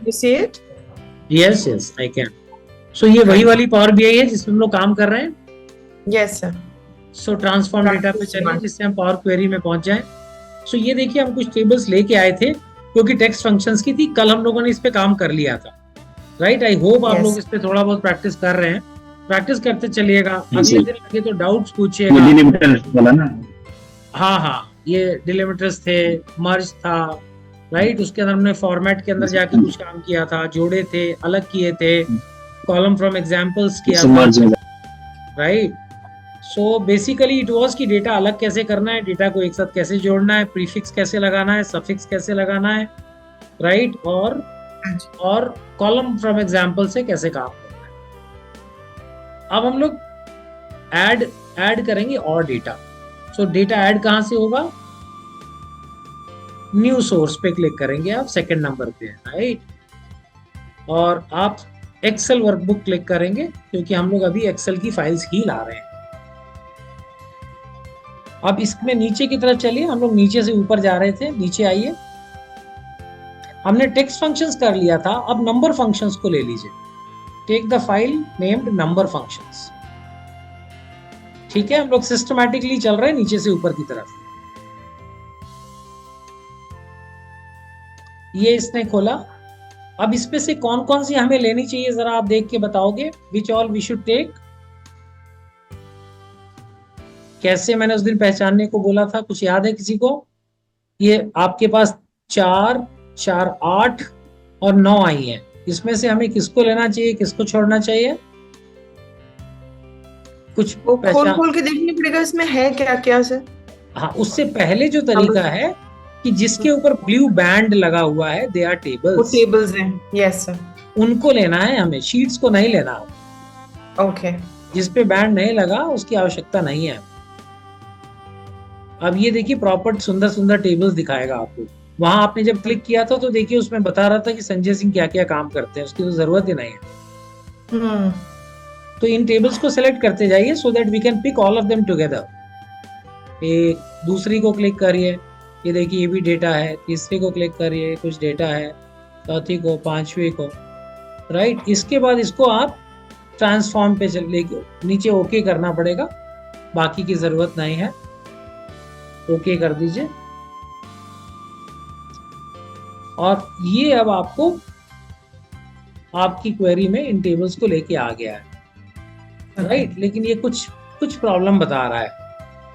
you see it? Yes, I can. So ये वही वाली पावर बीआई है जिसमें हम लोग काम कर रहे हैं. Yes sir. सो ट्रांसफॉर्म डेटा पे चलिए जिससे हम पावर क्वेरी में पहुंच जाएं. सो ये देखिए हम कुछ टेबल्स लेके आए थे क्योंकि टेक्स्ट फंक्शंस की थी. कल हम लोगों ने इस पे काम कर लिया था, राइट. आई होप आप लोग इस पे थोड़ा बहुत प्रैक्टिस कर रहे हैं. प्रैक्टिस करते चलिएगा. अगले दिन लगे तो डाउट्स पूछिएगा. हाँ, ये डिलिमिटर्स थे, मर्ज था, राइट. उसके अंदर हमने फॉर्मेट के अंदर जाके कुछ काम किया था, जोड़े थे, अलग किए थे, कॉलम फ्रॉम एग्जांपल्स किया था, right. So basically it was कि डेटा अलग कैसे करना है, डेटा को एक साथ कैसे जोड़ना है, प्रीफिक्स कैसे लगाना है, सफिक्स कैसे लगाना है, राइट. और कॉलम फ्रॉम एग्जांपल से कैसे काम करना है. अब हम लोग ऐड करेंगे और डेटा. सो डेटा ऐड कहां से होगा? न्यू सोर्स पे क्लिक करेंगे आप, सेकंड नंबर पे, राइट. और आप एक्सेल वर्कबुक क्लिक करेंगे क्योंकि हम लोग अभी एक्सेल की फाइल्स ही ला रहे हैं. अब इसमें नीचे की तरफ चलिए. हम लोग नीचे से ऊपर जा रहे थे, नीचे आइए. हमने टेक्स्ट फंक्शंस कर लिया था, अब नंबर फंक्शंस को ले लीजिए. Take the file named number functions. ठीक है, हम लोग सिस्टमैटिकली चल रहे हैं नीचे से ऊपर की तरफ. ये इसने खोला. अब इसमें से कौन कौन सी हमें लेनी चाहिए जरा आप देख के बताओगे. Which all we should take. कैसे मैंने उस दिन पहचानने को बोला था, कुछ याद है किसी को? ये आपके पास 4, 8 और 9 आई है. इसमें से हमें किसको लेना चाहिए, किसको छोड़ना चाहिए? कुछ खोल के देखने पड़ेगा इसमें है क्या क्या सर. हाँ, उससे पहले जो तरीका है कि जिसके ऊपर ब्लू बैंड लगा हुआ है, दे आर टेबल्स. वो टेबल्स हैं. Yes sir. उनको लेना है हमें, शीट्स को नहीं लेना. ओके. जिस पे बैंड नहीं लगा उसकी आवश्यकता नहीं है. अब ये देखिए प्रॉपर सुंदर सुंदर टेबल्स दिखाएगा आपको. वहां आपने जब क्लिक किया था तो देखिए उसमें बता रहा था कि संजय सिंह क्या क्या काम करते हैं, उसकी तो जरूरत ही नहीं है. तो इन टेबल्स को सिलेक्ट करते जाइए so that we can pick all of them together. एक दूसरी को क्लिक करिए, ये देखिए ये भी डेटा है. तीसरी को क्लिक करिए, कुछ डेटा है. चौथी को, पांचवी को, राइट. इसके बाद इसको आप ट्रांसफॉर्म पे लेके नीचे ओके करना पड़ेगा, बाकी की जरूरत नहीं है. ओके कर दीजिए. और ये अब आपको आपकी क्वेरी में इन टेबल्स को लेके आ गया है, राइट. लेकिन ये कुछ प्रॉब्लम बता रहा है.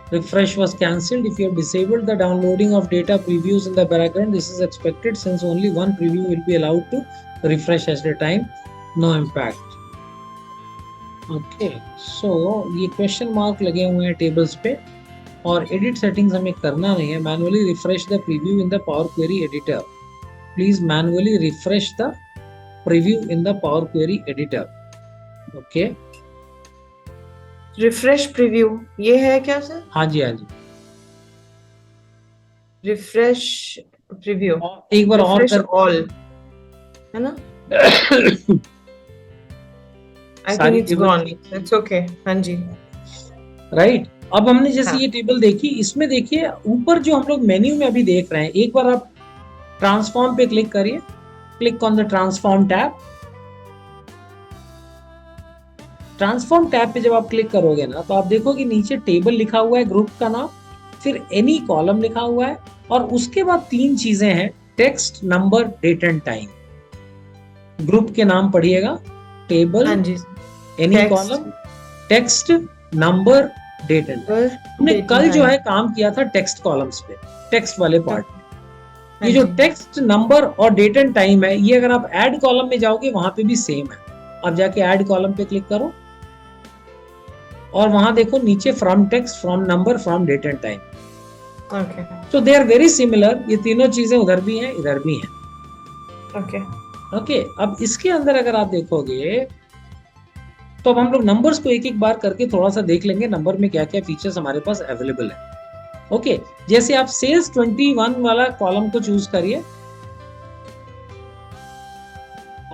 Refresh was cancelled. If you have disabled the downloading of data previews in the background, this is expected since only one preview will be allowed to refresh at a time. No impact. Okay, so ये question mark लगे हुए हैं tables पे. और edit settings हमें करना नहीं है. Manually refresh the preview in the power query editor. Please manually refresh the preview in the power query editor. Okay, refresh preview ये है क्या सर? हाँ जी. रिफ्रेश प्रीव्यू एक बार और कर, ऑल है ना? I think it's gone. It's okay. हाँ जी, राइट. अब हमने जैसे ये टेबल देखी, इसमें देखिए ऊपर जो हम लोग मेन्यू में अभी देख रहे हैं, एक बार आप ट्रांसफॉर्म पे क्लिक करिए. Click on the transform tab. Transform tab पे जब आप क्लिक करोगे ना तो आप देखोगे नीचे टेबल लिखा हुआ है, ग्रुप का नाम, फिर एनी कॉलम लिखा हुआ है, और उसके बाद 3 चीजें हैं, text, number, date and time. Group के नाम पढ़िएगा, table, any column, text, number, date and time. हमने कल जो है काम किया था टेक्स्ट कॉलम्स पे, टेक्स्ट वाले पार्ट. ये जो टेक्स्ट, नंबर और डेट एंड टाइम है, ये अगर आप ऐड कॉलम में जाओगे वहां पे भी सेम है. आप जाके ऐड कॉलम पे क्लिक करो और वहां देखो नीचे from text, from number, from date and time. So they are very similar. ये तीनों चीजें उधर भी हैं, इधर भी हैं. ओके. अब इसके अंदर अगर आप देखोगे तो अब हम लोग नंबर्स को एक एक बार करके थोड़ा सा देख लेंगे, नंबर में क्या क्या फीचर्स हमारे पास अवेलेबल है. ओके, जैसे आप सेल्स 21 वाला कॉलम को चूज करिए.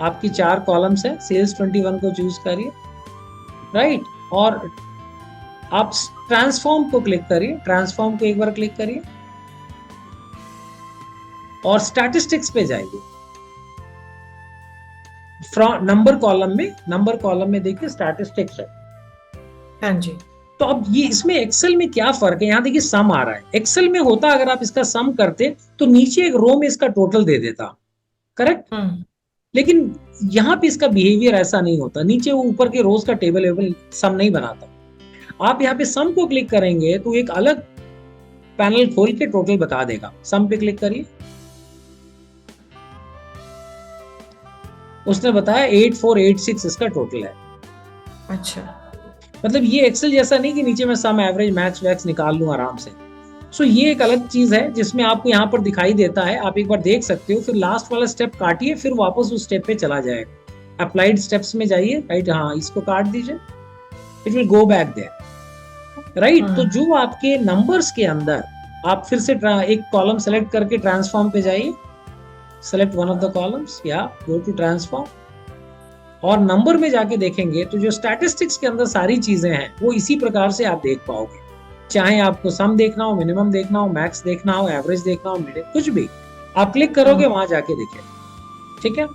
आपकी 4 कॉलम्स है, सेल्स 21 को चूज करिए, राइट. और आप ट्रांसफॉर्म को क्लिक करिए. ट्रांसफॉर्म को एक बार क्लिक करिए और स्टैटिस्टिक्स पे जाइए. नंबर कॉलम में देखिए स्टैटिस्टिक्स है। हाँ जी। तो अब ये इसमें एक्सेल में क्या फर्क है, यहाँ देखिए सम आ रहा है। एक्सेल में होता अगर आप इसका सम करते तो नीचे एक रो में इसका टोटल दे देता, करेक्ट। लेकिन यहाँ पे इसका बिहेवियर ऐसा नहीं होता, नीचे वो ऊपर के रोज का टेबल सम नहीं बनाता। आप यहाँ पे सम को क्लिक करेंगे तो एक अलग पैनल खोल के टोटल बता देगा। सम पे क्लिक करिए, उसने बताया 8486 इसका टोटल है। अच्छा, मतलब ये एक्सेल जैसा नहीं कि नीचे मैं सम एवरेज मैक्स वैक्स निकाल लूं आराम से। सो ये एक अलग चीज है जिसमें आपको यहाँ पर दिखाई देता है, आप एक बार देख सकते हो। फिर लास्ट वाला स्टेप काटिए, फिर वापस उस स्टेप पे चला जाएगा। अप्लाइड स्टेप्स में जाइए, राइट, हाँ इसको काट दीजिए, it will go back there, right. तो जो आपके नंबर्स के अंदर आप फिर से एक कॉलम सेलेक्ट करके ट्रांसफॉर्म पे जाइए, select one of the columns या गो टू ट्रांसफॉर्म, और नंबर में जाके देखेंगे तो जो स्टैटिस्टिक्स के अंदर सारी चीजें हैं वो इसी प्रकार से आप देख पाओगे। चाहे आपको सम देखना हो, मिनिमम देखना हो, मैक्स देखना हो, एवरेज देखना हो, मीडियम, कुछ भी आप क्लिक करोगे वहां जाके देखिए, ठीक है।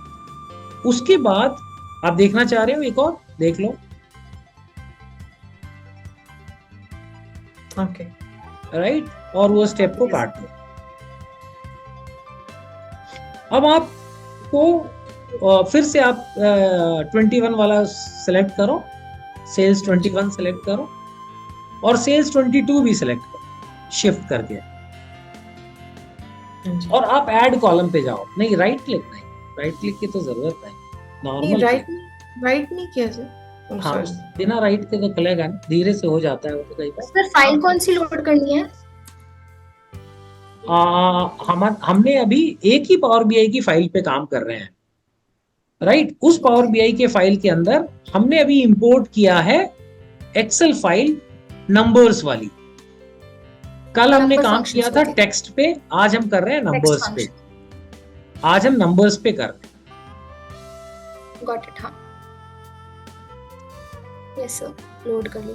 उसके बाद आप देखना चाह रहे हो एक और देख लो, ओके, राइट, और वो स्टेप को काट दो। अब आपको फिर से आप 21 वाला सेलेक्ट करो, सेल्स 21 सेलेक्ट करो, और सेल्स 22 भी सिलेक्ट करो शिफ्ट करके, और आप ऐड कॉलम पे जाओ। नहीं, राइट क्लिक नहीं, राइट क्लिक की तो जरूरत नहीं, नॉर्मल राइट नहीं किया सर। हाँ, बिना राइट के तो खुलेगा ना, धीरे से हो जाता है वो तो कई बार। सर फाइल कौन सी लोड करनी है? हमने अभी एक ही पावर बीआई की फाइल पे काम कर रहे हैं, राइट। उस पावर बीआई के फाइल के अंदर हमने अभी इंपोर्ट किया है एक्सेल फाइल नंबर्स वाली। कल हमने काम किया था टेक्स्ट पे, आज हम कर रहे हैं नंबर्स पे। आज हम नंबर्स पे कर रहे हैं। गॉट इट, हाँ, यस सर, लोड कर लो।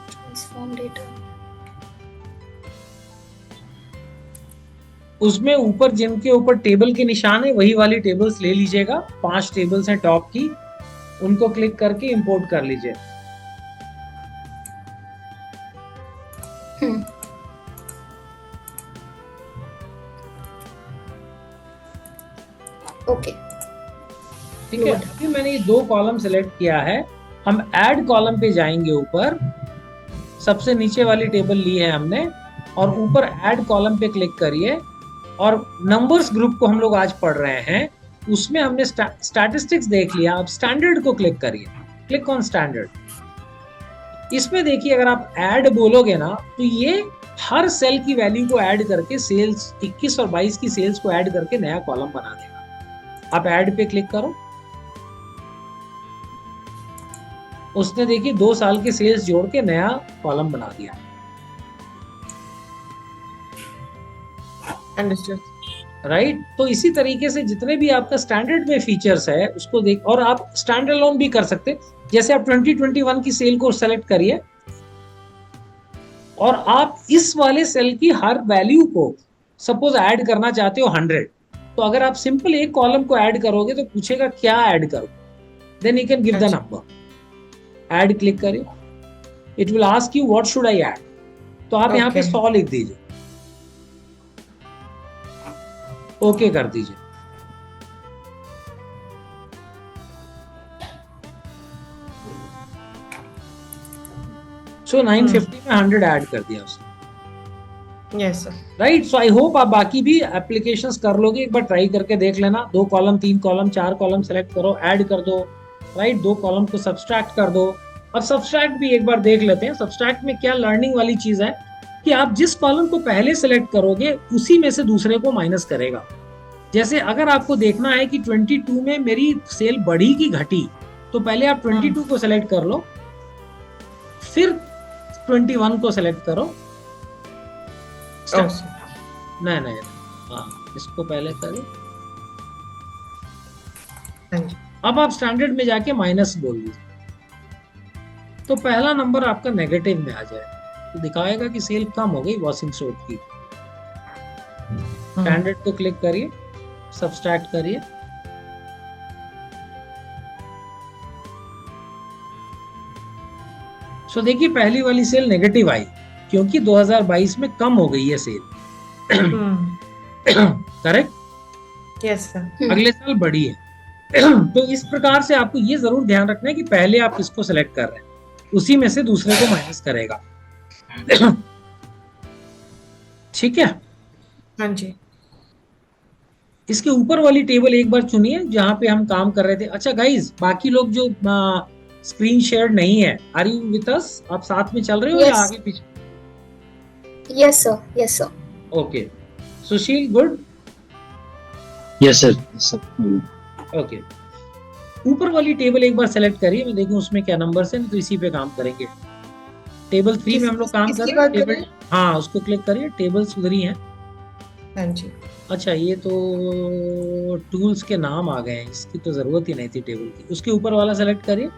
ट्रांसफॉर्म डेटा, उसमें ऊपर जिनके ऊपर टेबल के निशान है वही वाली टेबल्स ले लीजिएगा। 5 टेबल्स हैं टॉप की, उनको क्लिक करके इंपोर्ट कर लीजिए। ओके, ठीक है। अभी मैंने ये 2 कॉलम सेलेक्ट किया है, हम ऐड कॉलम पे जाएंगे। ऊपर सबसे नीचे वाली टेबल ली है हमने, और ऊपर ऐड कॉलम पे क्लिक करिए, और नंबर्स ग्रुप को हम लोग आज पढ़ रहे हैं, उसमें हमने स्टैटिस्टिक्स देख लिया। अब स्टैंडर्ड को क्लिक करिए, क्लिक ऑन स्टैंडर्ड। इसमें देखिए अगर आप ऐड बोलोगे ना तो ये हर सेल की वैल्यू को ऐड करके सेल्स 21 और 22 की सेल्स को ऐड करके नया कॉलम बना देगा। आप ऐड पे क्लिक करो, उसने देखिए 2 साल के सेल्स जोड़ के नया कॉलम बना दिया। Understood, right. तो इसी तरीके से जितने भी आपका स्टैंडर्ड में फीचर्स है उसको देख, और आप स्टैंड अलोन भी कर सकते। जैसे आप 2021 की सेल को सेलेक्ट करिए, और आप इस वाले सेल की हर वैल्यू को सपोज ऐड करना चाहते हो 100, तो अगर आप सिंपल एक कॉलम को ऐड करोगे तो पूछेगा क्या ऐड करो, then you can give the number. Add click करिए, it will ask you what should I add, तो आप यहाँ पे 100 लिख दीजिए, ओके कर दीजिए। सो 950 में 100 ऐड कर दिया उसने। Yes sir, right. So I hope आप बाकी भी एप्लीकेशंस कर लोगे, एक बार ट्राई करके देख लेना। 2 कॉलम, 3 कॉलम, 4 कॉलम सेलेक्ट करो, ऐड कर दो, राइट। 2 कॉलम को सब्सट्रैक्ट कर दो। अब सब्सट्रैक्ट भी एक बार देख लेते हैं। सब्सट्रैक्ट में क्या लर्निंग वाली चीज है कि आप जिस कॉलम को पहले सेलेक्ट करोगे उसी में से दूसरे को माइनस करेगा। जैसे अगर आपको देखना है कि 22 में मेरी सेल बढ़ी की घटी, तो पहले आप 22 को सेलेक्ट कर लो, फिर 21 को सेलेक्ट करो। नहीं, हाँ, इसको पहले करें। अब आप स्टैंडर्ड में जाके माइनस बोल दीजिए, तो पहला नंबर आपका नेगेटिव में आ जाए, तो दिखाएगा कि सेल कम हो गई वॉशिंग सोप की। स्टैंडर्ड को क्लिक करिए, सब्सट्रैक्ट करिए, सो देखिए पहली वाली सेल नेगेटिव आई क्योंकि 2022 में कम हो गई है सेल, करेक्ट। Yes sir. अगले साल बढ़ी है। तो इस प्रकार से आपको ये जरूर ध्यान रखना है कि पहले आप किसको सेलेक्ट कर रहे हैं, उसी में से दूसरे को माइनस करेगा। ठीक है। हाँ जी। इसके ऊपर वाली टेबल एक बार चुनिए जहां पे हम काम कर रहे थे। अच्छा गाइज, बाकी लोग जो स्क्रीन शेयर नहीं है, आर यू विद अस? आप साथ में चल रहे हो या आगे पीछे? Yes sir, yes sir. Okay, Sushil good? Yes sir, okay, ऊपर वाली टेबल एक बार सेलेक्ट करिए, मैं देखूं उसमें क्या नंबर है, तो इसी पे काम करेंगे। टेबल 3 में हम लोग काम कर रहे हैं। टेबल, हाँ उसको क्लिक करिए, टेबल्स उधर ही हैं। हाँ जी। अच्छा, ये तो टूल्स के नाम आ गए हैं, इसकी तो जरूरत ही नहीं थी टेबल की। उसके ऊपर वाला सेलेक्ट करिए।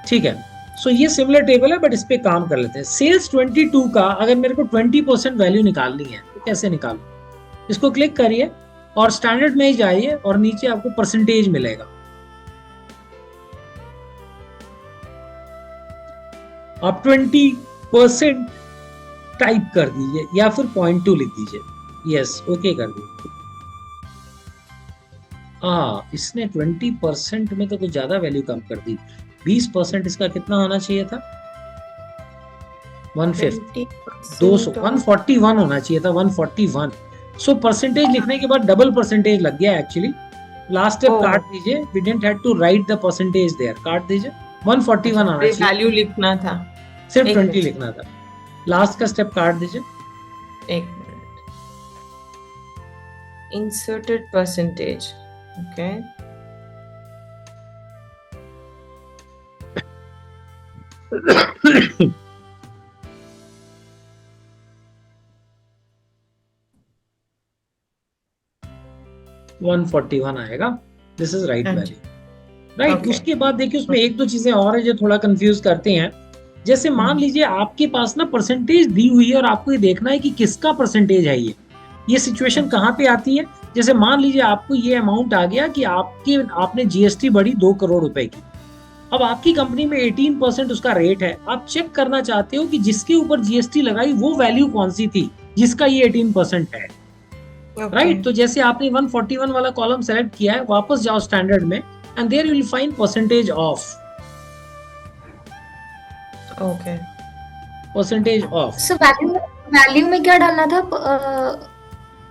ठीक है, सो ये सिमिलर टेबल है बट इस पे काम कर लेते हैं। सेल्स 22 का अगर मेरे को 20% वैल्यू निकालनी है तो कैसे निकालूं? इसको क्लिक करिए और स्टैंडर्ड में ही जाइए और नीचे आपको परसेंटेज मिलेगा। आप 20% टाइप कर दीजिए या फिर 0.2 लिख दीजिए। यस, ओके कर दीजिए। इसने 20% में तो कुछ ज्यादा वैल्यू कम कर दी। 20% इसका कितना होना चाहिए था? 150, 200, 141 होना चाहिए था, 141। सो परसेंटेज लिखने के बाद डबल परसेंटेज लग गया एक्चुअली। लास्ट स्टेप काट दीजिए, we didn't have to write the percentage there, काट दीजिए। 141 आना चाहिए, वैल्यू लिखना था, सिर्फ 20 लिखना था। लास्ट का स्टेप काट दीजिए। एक मिनट, इंसर्टेड परसेंटेज, ओके। $141 आएगा, this is right value, right. Okay. उसके बाद देखिए उसमें एक दो चीजें और है जो थोड़ा कंफ्यूज करते हैं। जैसे मान लीजिए आपके पास ना परसेंटेज दी हुई है और आपको ये देखना है कि किसका परसेंटेज है ये सिचुएशन कहाँ पे आती है? जैसे मान लीजिए आपको ये अमाउंट आ गया कि आपने जीएसटी बढ़ी 2 करोड़ रुपए की। अब आपकी कंपनी में 18% उसका रेट है। आप चेक करना चाहते हो कि जिसके ऊपर जीएसटी लगाई वो वैल्यू कौन सी थी जिसका ये 18% है, राइट। तो जैसे आपने 141 वाला कॉलम सेलेक्ट किया है, वापस जाओ स्टैंडर्ड में and there you will find percentage of, okay, percentage of. So value में क्या डालना था?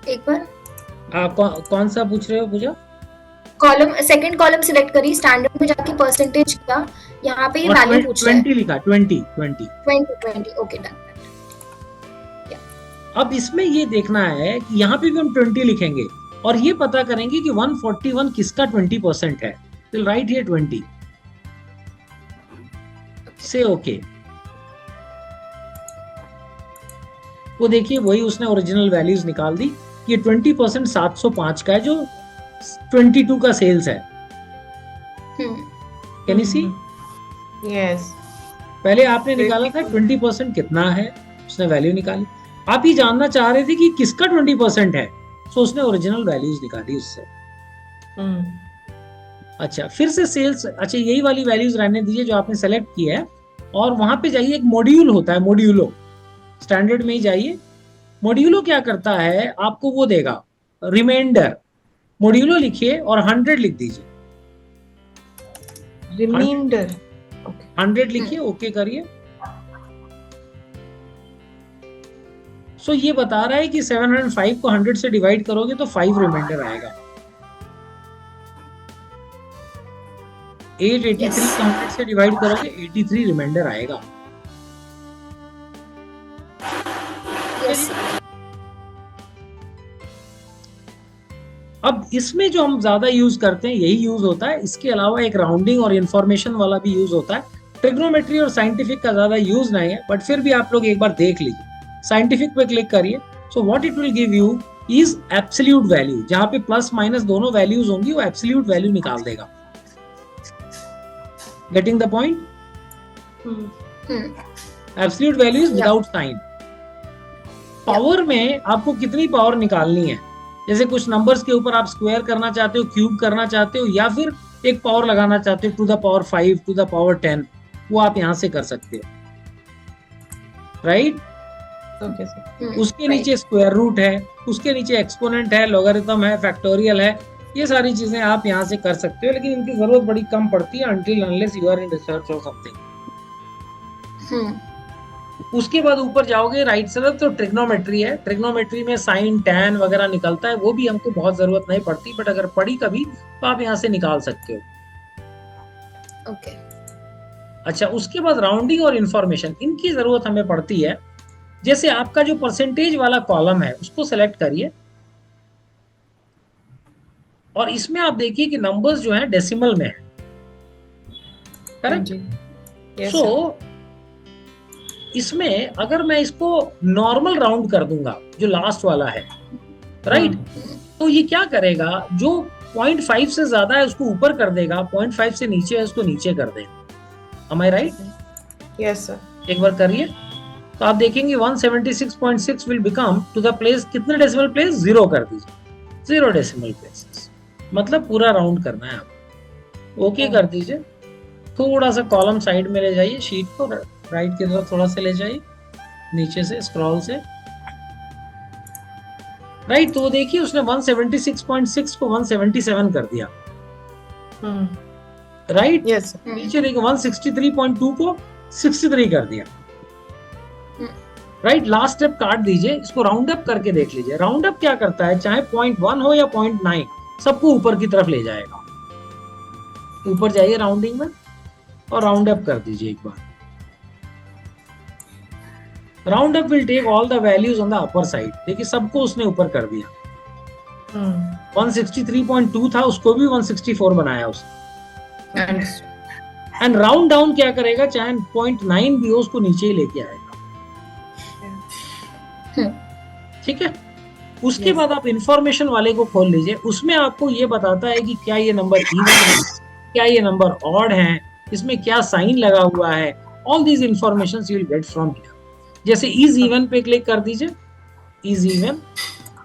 एक बार कौन सा पूछ रहे हो पूजा? कॉलम, सेकंड कॉलम सिलेक्ट करी, स्टैंडर्ड में जाके परसेंटेज का, यहाँ पे ये वैल्यू पूछ रहा है। 20 लिखा, 20। Okay done. अब इसमें ये देखना है कि यहाँ पे भी हम 20 लिखेंगे और ये पता करेंगे कि 141 किसका 20% है। विल राइट हियर 20, से ओके। वो देखिए वही उसने ओरिजिनल वैल्यूज निकाल दी। ये 20% 705 का है जो 22 का सेल्स है। Can you see? यस। पहले आपने निकाला था 20% कितना है, उसने वैल्यू निकाली। आप ही जानना चाह रहे थे कि किसका 20% है, तो उसने ओरिजिनल वैल्यूज निकाली उससे। अच्छा, फिर से सेल्स, अच्छा यही वाली वैल्यूज रहने दीजिए जो आपने सेलेक्ट किया है और वहां पे जाइए, एक मॉड्यूल होता है, मॉड्यूलो, स्टैंडर्ड में ही जाइए। मॉड्यूलो क्या करता है, आपको वो देगा रिमाइंडर। मॉड्यूलो लिखिए और 100 लिख दीजिए, रिमाइंडर 100 लिखिए, ओके करिए। सो ये बता रहा है कि 705 को 100 से डिवाइड करोगे तो 5 रिमाइंडर आएगा। 883 को 100 से डिवाइड करोगे 83 रिमाइंडर आएगा। अब इसमें जो हम ज्यादा यूज करते हैं यही यूज होता है। इसके अलावा एक राउंडिंग और इंफॉर्मेशन वाला भी यूज होता है। ट्रिग्नोमेट्री और साइंटिफिक का ज्यादा यूज नहीं है, बट फिर भी आप लोग एक बार देख लीजिए। साइंटिफिक पे क्लिक करिए, so what it will give you is absolute value. जहां पे प्लस माइनस दोनों वैल्यूज होंगी वो एब्सोल्यूट वैल्यू निकाल देगा। Getting the point? Absolute value is without sign, power में आपको कितनी पावर निकालनी है, जैसे कुछ नंबर्स के ऊपर आप स्क्वायर करना चाहते हो, क्यूब करना चाहते हो, या फिर एक पावर लगाना चाहते हो to the power 5, to the power 10, वो आप यहां से कर सकते हो, राइट। Okay sir. उसके नीचे स्क्वायर रूट है, उसके नीचे एक्सपोनेंट है, लॉगरिथम है, फैक्टोरियल है, ये सारी चीजें आप यहाँ से कर सकते हो, लेकिन इनकी जरूरत बड़ी कम पड़ती है until unless you are in research or something। उसके बाद ऊपर जाओगे राइट तरफ तो ट्रिग्नोमेट्री है। ट्रिग्नोमेट्री में साइन टैन वगैरह निकलता है, वो भी हमको बहुत जरूरत नहीं पड़ती, बट अगर पड़ी कभी तो आप यहाँ से निकाल सकते हो। ओके। अच्छा, उसके बाद राउंडिंग और इंफॉर्मेशन, इनकी जरूरत हमें पड़ती है। जैसे आपका जो परसेंटेज वाला कॉलम है उसको सेलेक्ट करिए, और इसमें आप देखिए कि नंबर्स जो है डेसिमल में है, करेक्ट। सो इसमें अगर मैं इसको नॉर्मल राउंड कर दूंगा, जो लास्ट वाला है, राइट, तो ये क्या करेगा, जो 0.5 से ज्यादा है उसको ऊपर कर देगा, 0.5 से नीचे है उसको नीचे कर देगा। Am I right? Yes sir. एक बार करिए तो आप देखेंगे 176.6 will become to the place, कितने डेसिमल प्लेस, 0 कर दीजिए, 0 डेसिमल प्लेसेस, मतलब पूरा राउंड करना है आपको। ओके कर दीजिए। थोड़ा सा कॉलम साइड में ले जाइए, शीट को राइट की तरफ थोड़ा सा ले जाइए, नीचे से स्क्रॉल से, राइट। तो देखिए उसने 176.6 को 177 कर दिया, राइट। यस। नीचे देखिए 163.2 को 63 कर दिया, राइट। लास्ट स्टेप काट दीजिए, इसको राउंड अप करके देख लीजिए। राउंड अप क्या करता है, चाहे 0.1 हो या 0.9, सबको ऊपर की तरफ ले जाएगा। ऊपर जाइए राउंडिंग में और राउंड अप कर दीजिए एक बार। Round up will take all the values on the upper side. देखिए सबको उसने ऊपर कर दिया। 163.2 था, उसको भी 164 बनाया उसने। एंड राउंड डाउन क्या करेगा, चाहे 0.9 भी हो उसको नीचे ही लेके आएगा, ठीक है। उसके बाद आप इंफॉर्मेशन वाले को खोल लीजिए, उसमें आपको ये बताता है कि क्या ये नंबर इवन है, क्या ये नंबर ऑड है, इसमें क्या साइन लगा हुआ है। All these information you will get from here. जैसे इज इवन पे क्लिक कर दीजिए, इज इवन,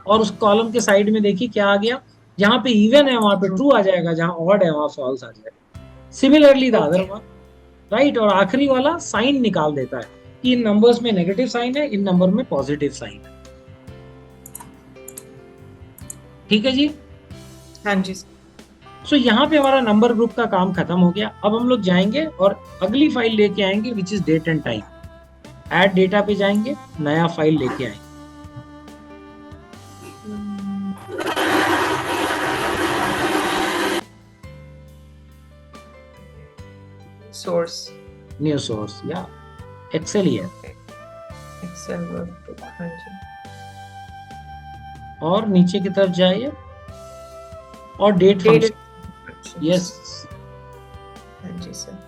और उस कॉलम के साइड में देखिए क्या आ गया, जहां पे इवन है वहां पे ट्रू आ जाएगा, जहां ऑड है वहां फॉल्स आ जाएगा। Similarly the other one, right. और आखिरी वाला साइन निकाल देता है कि इन नंबर्स में नेगेटिव साइन है, इन नंबर में पॉजिटिव साइन है, ठीक है जी। हाँ जी। सो यहाँ पे हमारा नंबर ग्रुप का काम खत्म हो गया। अब हम लोग जाएंगे और अगली फाइल लेके आएंगे which is date and time. Add data पे जाएंगे, नया फाइल लेके आएंगे। सोर्स, न्यू सोर्स या एक्सेल ही है, एक्सेल वर्कबुक। हाँ जी। और नीचे की तरफ जाइए और डेट फंक्शन, यस। हाँ जी सर।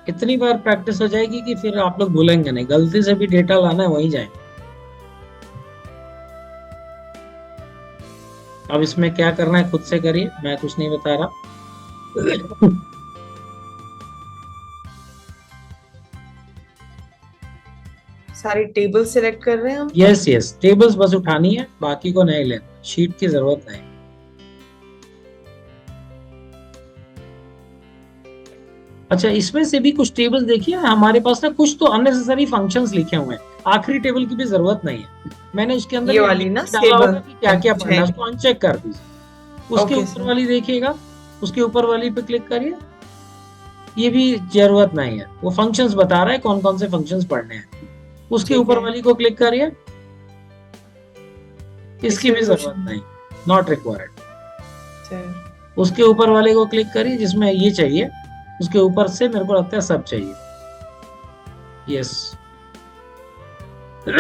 इतनी बार प्रैक्टिस हो जाएगी कि फिर आप लोग भूलेंगे नहीं, गलती से भी डेटा लाना है वहीं जाए। अब इसमें क्या करना है खुद से करिए, मैं कुछ नहीं बता रहा। सारी टेबल सिलेक्ट कर रहे हैं हम। यस यस, टेबल्स बस उठानी है, बाकी को नहीं लेना, शीट की जरूरत नहीं। अच्छा, इसमें से भी कुछ टेबल देखिए हमारे पास ना, कुछ तो अननेसेसरी फंक्शंस लिखे हुए हैं, आखिरी टेबल की भी जरूरत नहीं है। मैंने उसके अंदर ये वाली ना डाला होगा टेबल कि क्या क्या पढ़ना है, उसको अनचेक कर दीजिए। उसके Okay, ऊपर sir. वाली देखिएगा, उसके ऊपर वाली पे क्लिक करिए, ये भी जरूरत नहीं है, वो फंक्शंस बता रहा है कौन कौन से फंक्शंस पढ़ने हैं। उसके ठीक ऊपर है। वाली को क्लिक करिए, इसकी भी इसमें कुछ जरूरत नहीं, नॉट रिक्वायर्ड। सर। उसके ऊपर वाले को क्लिक करिए जिसमें ये चाहिए, उसके ऊपर से मेरे को लगता है सब चाहिए, यस। ये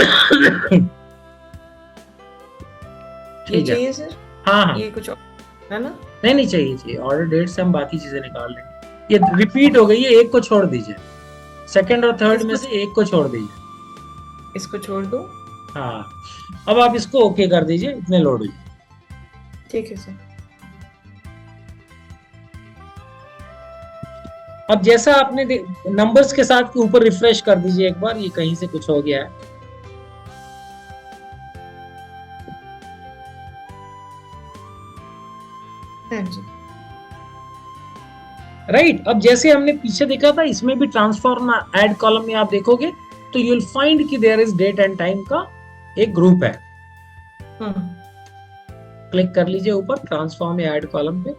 ठीक है, चाहिए सर। हाँ हाँ, ये कुछ और है ना। नहीं चाहिए ऑर्डर डेट से हम बाकी चीजें निकाल लेंगे। ये रिपीट हो गई है, एक को छोड़ दीजिए, सेकंड और थर्ड में से एक को छोड़ दीजिए। इसको छोड़ दो। हाँ, अब आप इसको ओके कर दीजिए, इतने लोड हो जाए। ठीक है सर। अब जैसा आपने नंबर्स के साथ के ऊपर रिफ्रेश कर दीजिए एक बार, ये कहीं से कुछ हो गया है। हाँ जी। राइट। अब जैसे हमने पीछे देखा था, इसमें भी ट्रांसफॉर्म ऐड कॉलम में आप देखोगे तो यू विल फाइंड कि there is date and time का एक ग्रुप है। क्लिक कर लीजिए ऊपर ट्रांसफॉर्म ऐड कॉलम पे,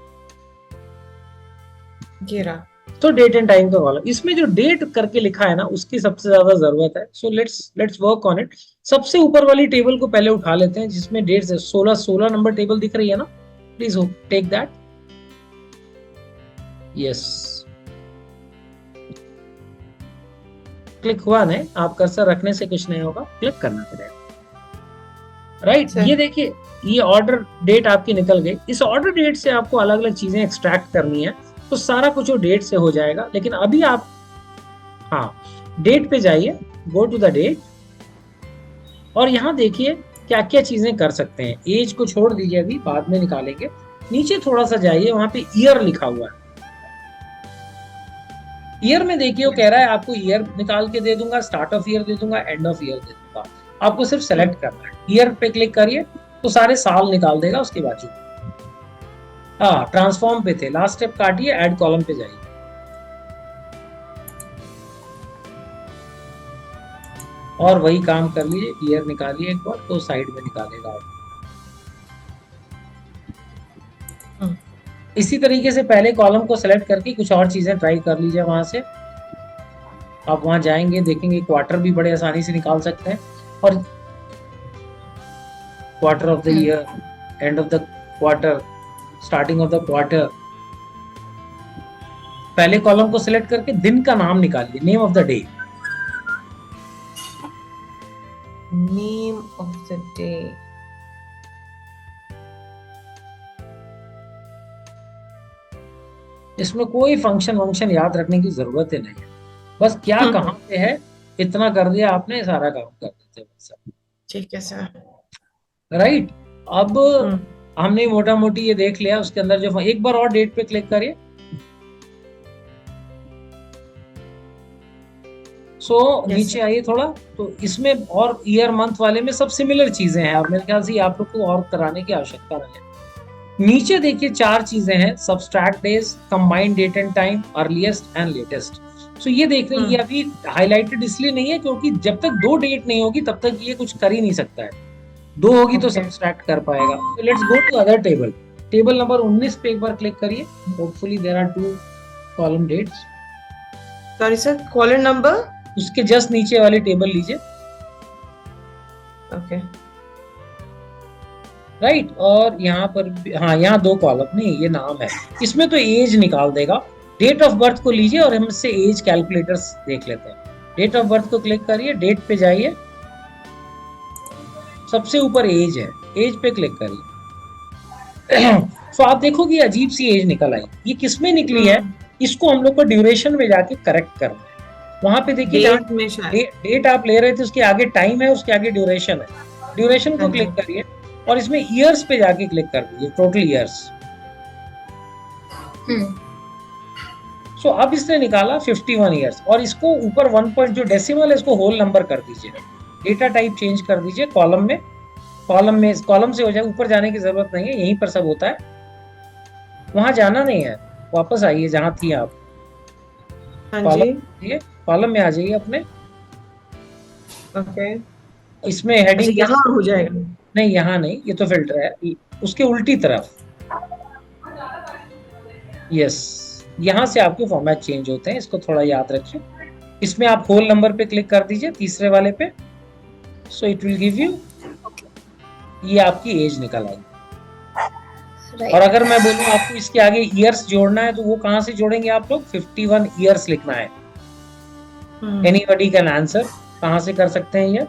गिरा। तो डेट एंड टाइम का कॉलम, इसमें जो डेट करके लिखा है ना उसकी सबसे ज्यादा जरूरत है। So let's work on it. सबसे ऊपर वाली टेबल को पहले उठा लेते हैं जिसमें डेट 16 नंबर टेबल दिख रही है ना, please take that. Yes, click हुआ नहीं, आप कर्सर रखने से कुछ नहीं होगा, क्लिक करना पड़ेगा। राइट, ये देखिए ये ऑर्डर डेट आपकी निकल गई। इस ऑर्डर डेट से आपको अलग अलग चीजें एक्सट्रैक्ट करनी है, तो सारा कुछ वो डेट से हो जाएगा। लेकिन अभी आप डेट पे जाइए, गो टू द डेट, और यहाँ देखिए क्या क्या चीजें कर सकते हैं। एज को छोड़ दीजिए, अभी बाद में निकालेंगे। नीचे थोड़ा सा जाइए, वहां पे ईयर लिखा हुआ है। ईयर में देखिए वो कह रहा है आपको ईयर निकाल के दे दूंगा, स्टार्ट ऑफ ईयर दे दूंगा, एंड ऑफ ईयर दे दूंगा। आपको सिर्फ सेलेक्ट करना है, ईयर पे क्लिक करिए तो सारे साल निकाल देगा उसके बाजू। ट्रांसफॉर्म पे थे, लास्ट स्टेप काटिए, ऐड कॉलम पे जाइए। और वही काम कर लीजिए, ईयर निकालिए एक बार तो साइड में निकालेगा आप। इसी तरीके से पहले कॉलम को सेलेक्ट करके कुछ और चीजें ट्राई कर लीजिए। वहां से आप वहां जाएंगे, देखेंगे क्वार्टर भी बड़े आसानी से निकाल सकते हैं, और quarter of the year, end of the quarter, starting of the quarter. पहले कॉलम को सिलेक्ट करके दिन का नाम निकालिए, name of the day. Name of the day. इसमें कोई फंक्शन याद रखने की जरूरत ही नहीं है, बस क्या कहाँ पे है इतना कर दिया आपने, सारा काम कर देते हैं। ठीक है सर। राइट, अब हमने मोटा मोटी ये देख लिया। उसके अंदर जो एक बार और डेट पे क्लिक करिए। नीचे आइए थोड़ा, तो इसमें और ईयर मंथ वाले में सब सिमिलर चीजें हैं, और मेरे ख्याल से आप लोग को और कराने की आवश्यकता नहीं है। नीचे देखिए 4 चीजें हैं, subtract days, combined date and time, earliest and latest. So ये देख रहे हैं, ये अभी हाईलाइटेड इसलिए नहीं है क्योंकि जब तक 2 डेट नहीं होगी तब तक ये कुछ कर ही नहीं सकता है। 2 होगी तो सब्सट्रैक्ट कर पाएगा। So let's go to other table. Table number 19 पे एक बार क्लिक करिए। Hopefully there are 2 column dates. Sorry sir, column number उसके जस्ट नीचे वाली टेबल लीजिए। ओके, राइट, और यहाँ पर यहाँ 2 कॉलम नहीं, ये नाम है, इसमें तो एज निकाल देगा। डेट ऑफ बर्थ को लीजिए और हम इससे एज कैलकुलेटर्स देख लेते हैं। डेट ऑफ बर्थ को क्लिक करिए, डेट पे जाइए, सबसे ऊपर एज है, एज पे क्लिक करिए। तो आप देखोगे अजीब सी एज निकल आई। ये किसमें निकली है, इसको हम लोग को ड्यूरेशन में जाके करेक्ट करना है। वहां पे देखिए डेट आप ले रहे थे उसके आगे टाइम है, उसके आगे ड्यूरेशन है। ड्यूरेशन को क्लिक करिए और इसमें ईयर्स पे जाके क्लिक कर दीजिए, टोटल ईयर्स। सो अब इसने निकाला 51 ईयर्स, और इसको ऊपर 1 पॉइंट जो डेसिमल है इसको होल नंबर कर दीजिए। डेटा टाइप चेंज कर दीजिए, कॉलम से हो जाए, ऊपर जाने की जरूरत नहीं है, यहीं पर सब होता है, वहां जाना नहीं है। वापस आइए जहां थी आप, कॉलम में आ जाइए अपने। ओके, इसमें हेडिंग यहाँ हो जाएगा, नहीं यहाँ नहीं, ये तो फिल्टर है, उसके उल्टी तरफ। यस, यहाँ से आपके फॉर्मेट चेंज होते हैं, इसको थोड़ा याद रखिए। इसमें आप होल नंबर पे क्लिक कर दीजिए, तीसरे वाले पे। So it will give you, ये आपकी एज निकल आएगी। और अगर मैं बोलूं आपको इसके आगे ईयर्स जोड़ना है तो वो कहां से जोड़ेंगे आप लोग, 51 ईयर्स लिखना है। एनीबॉडी कैन आंसर, कहां से कर सकते हैं ये?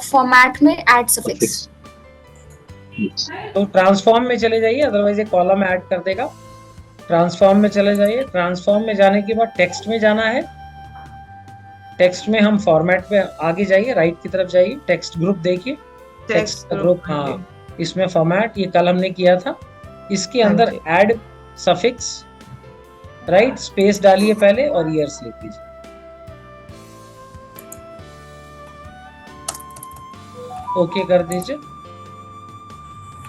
फॉर्मेट में ऐड सफिक्स। तो ट्रांसफॉर्म में चले जाइए, अदरवाइज ये कॉलम ऐड कर देगा। ट्रांसफॉर्म में चले जाइए। ट्रांसफॉर्म में जाने के बाद टेक्स्ट में जाना है। टेक्स्ट में हम फॉर्मेट पे आगे जाइए, राइट की तरफ जाइए, टेक्स्ट ग्रुप देखिए, टेक्स्ट ग्रुप, हाँ इसमें फॉर्मेट, ये कल हमने किया था, इसके अंदर ऐड सफिक्स, राइट, स्पेस डालिए पहले और ईयर्स लिख दीजिए। ओके कर दीजिए।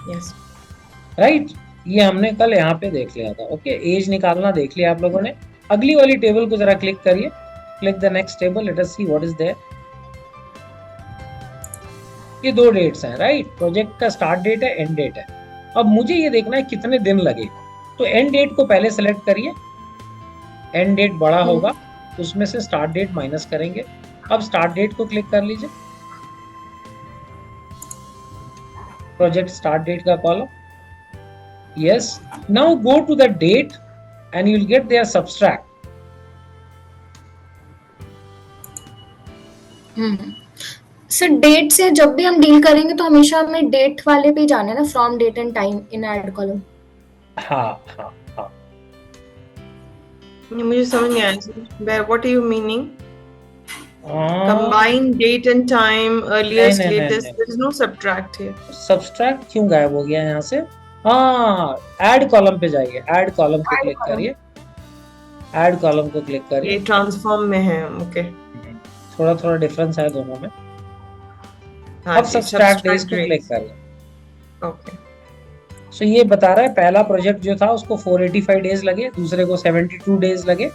यस। राइट। ये हमने कल यहाँ पे देख लिया था। ओके, एज निकालना देख लिया आप लोगों ने। अगली वाली टेबल को जरा क्लिक करिए, click the next table, let us see what is there. ये 2 डेट्स हैं, राइट। प्रोजेक्ट का स्टार्ट डेट है, एंड डेट है। अब मुझे ये देखना है कितने दिन लगे, तो एंड डेट को पहले सेलेक्ट करिए। एंड डेट बड़ा होगा, उसमें से स्टार्ट डेट माइनस करेंगे। अब स्टार्ट डेट को क्लिक कर लीजिए, प्रोजेक्ट स्टार्ट डेट का column. Yes. Now go to the date and you'll get their subtract. Sir date से जब भी हम डील करेंगे तो हमेशा हमें डेट वाले पे जाना है ना, from date and time in add column. हाँ हाँ हाँ, ये मुझे समझ नहीं आया sir. What are you meaning? Combine date and time, earliest, नहीं, latest. नहीं। There is no subtract here. Subtract क्यों गायब हो गया यहाँ से? हाँ, ऐड कॉलम पे जाइए, ऐड कॉलम पे क्लिक करिए, ऐड कॉलम को क्लिक करिए। ये ट्रांसफॉर्म में है, ओके। थोड़ा थोड़ा डिफरेंस है दोनों में। हाँ अब जी, सब्सट्रैक्ट डेज को days. क्लिक करिए। ओके। सो ये बता रहा है पहला प्रोजेक्ट जो था उसको 485 डेज लगे, दूसरे को 72 डेज लगे।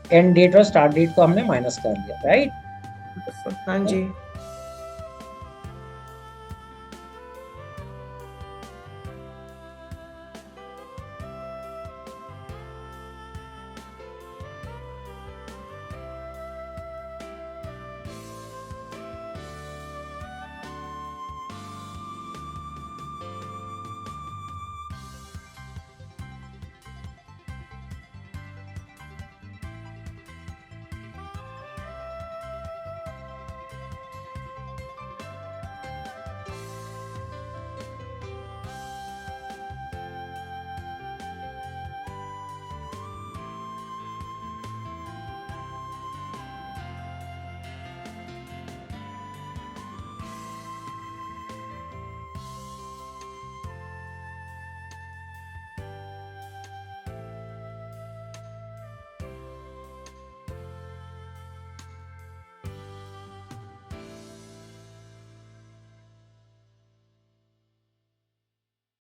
एंड डेट और स्टार्ट डेट को हमने माइनस कर लिया, राइट। हाँ जी।